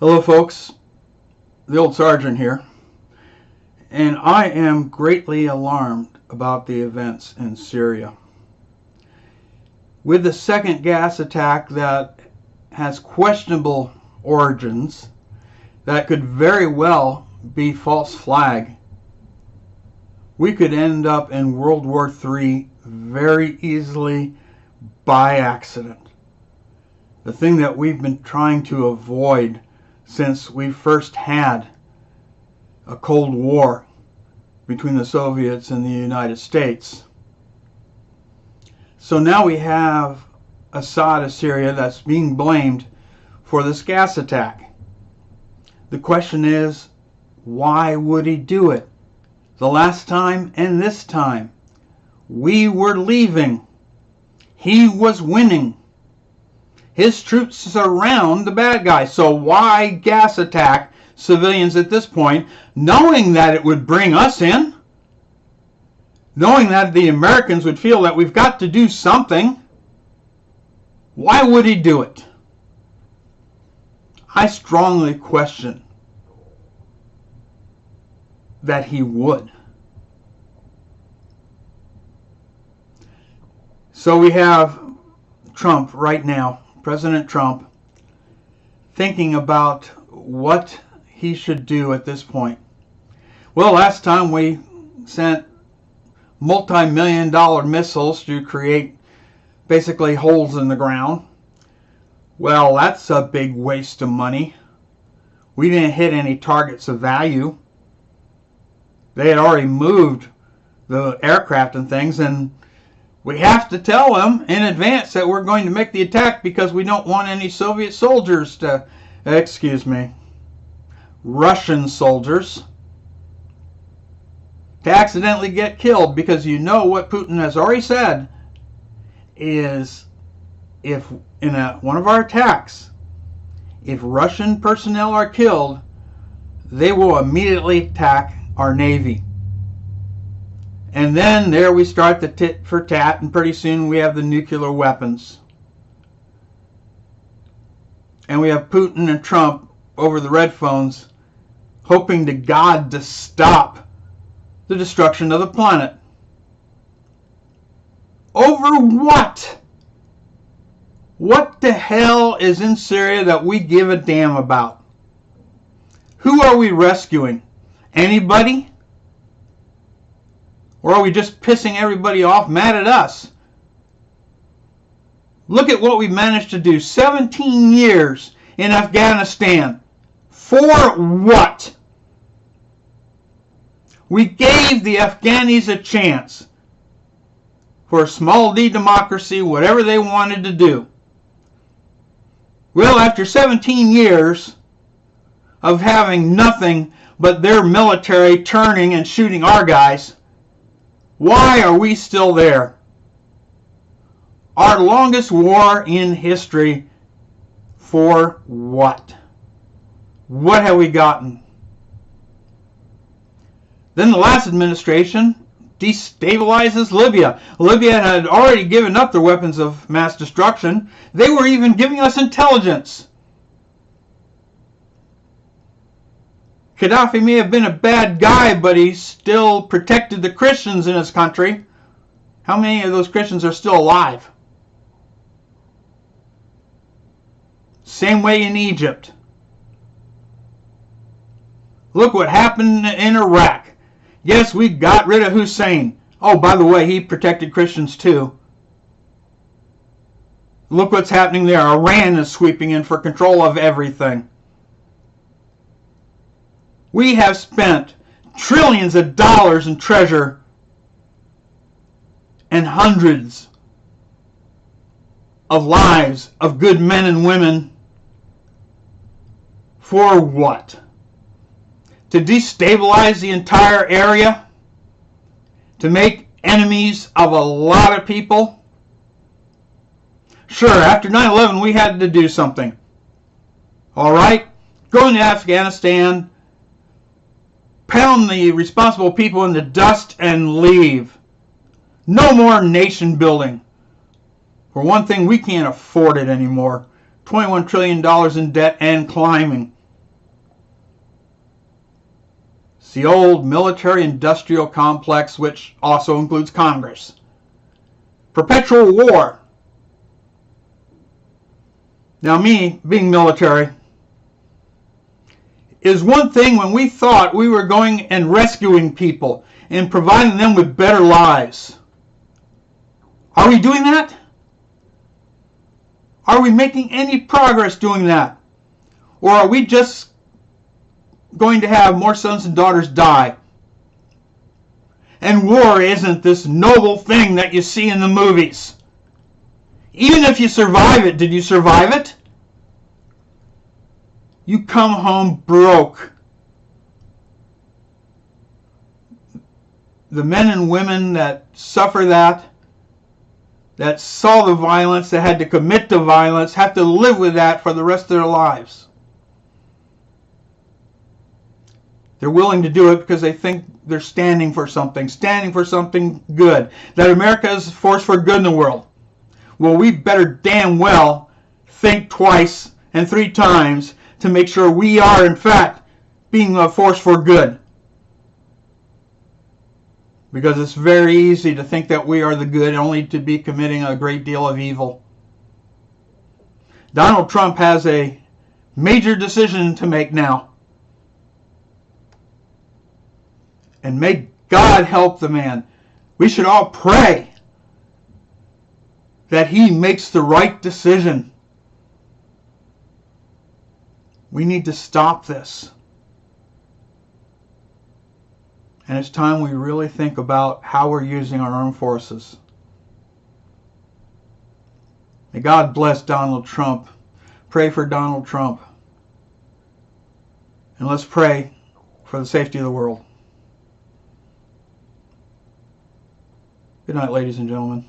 Hello folks, the old sergeant here, and I am greatly alarmed about the events in Syria. With the second gas attack that has questionable origins, that could very well be false flag, we could end up in World War III very easily by accident. The thing that we've been trying to avoid since we first had a Cold War between the Soviets and the United States. So now we have Assad of Syria that's being blamed for this gas attack. The question is, why would he do it? The last time and this time, we were leaving. He was winning. His troops surround the bad guy. So why gas attack civilians at this point, knowing that it would bring us in? Knowing that the Americans would feel that we've got to do something? Why would he do it? I strongly question that he would. So we have Trump right now, President Trump, thinking about what he should do at this point. Well, last time we sent multi-million-dollar missiles to create basically holes in the ground. Well, that's a big waste of money. We didn't hit any targets of value. They had already moved the aircraft and things, and we have to tell them in advance that we're going to make the attack because we don't want any Soviet soldiers to, Russian soldiers to accidentally get killed, because you know what Putin has already said is if in one of our attacks, if Russian personnel are killed, they will immediately attack our Navy. And then there we start the tit for tat, and pretty soon we have the nuclear weapons. And we have Putin and Trump over the red phones hoping to God to stop the destruction of the planet. Over what? What the hell is in Syria that we give a damn about? Who are we rescuing? Anybody? Or are we just pissing everybody off, mad at us? Look at what we managed to do. 17 years in Afghanistan. For what? We gave the Afghanis a chance for a small D democracy, whatever they wanted to do. Well, after 17 years of having nothing but their military turning and shooting our guys, why are we still there? Our longest war in history. For what? What have we gotten? Then the last administration destabilizes Libya. Libya had already given up their weapons of mass destruction. They were even giving us intelligence. Gaddafi may have been a bad guy, but he still protected the Christians in his country. How many of those Christians are still alive? Same way in Egypt. Look what happened in Iraq. Yes, we got rid of Hussein. Oh, by the way, he protected Christians too. Look what's happening there. Iran is sweeping in for control of everything. We have spent trillions of dollars in treasure and hundreds of lives of good men and women. For what? To destabilize the entire area? To make enemies of a lot of people? Sure, after 9/11 we had to do something. Alright? Go into Afghanistan, pound the responsible people in the dust, and leave. No more nation building. For one thing, we can't afford it anymore. $21 trillion in debt and climbing. It's the old military-industrial complex, which also includes Congress. Perpetual war. Now me, being military, is one thing when we thought we were going and rescuing people and providing them with better lives. Are we doing that? Are we making any progress doing that? Or are we just going to have more sons and daughters die? And war isn't this noble thing that you see in the movies. Even if you survive it, did you survive it? You come home broke. The men and women that suffer that saw the violence, that had to commit to violence, have to live with that for the rest of their lives. They're willing to do it because they think they're standing for something good, that America is a force for good in the world. Well, we better damn well think twice and 3 times to make sure we are, in fact, being a force for good. Because it's very easy to think that we are the good, only to be committing a great deal of evil. Donald Trump has a major decision to make now. And may God help the man. We should all pray that he makes the right decision. We need to stop this. And it's time we really think about how we're using our armed forces. May God bless Donald Trump. Pray for Donald Trump. And let's pray for the safety of the world. Good night, ladies and gentlemen.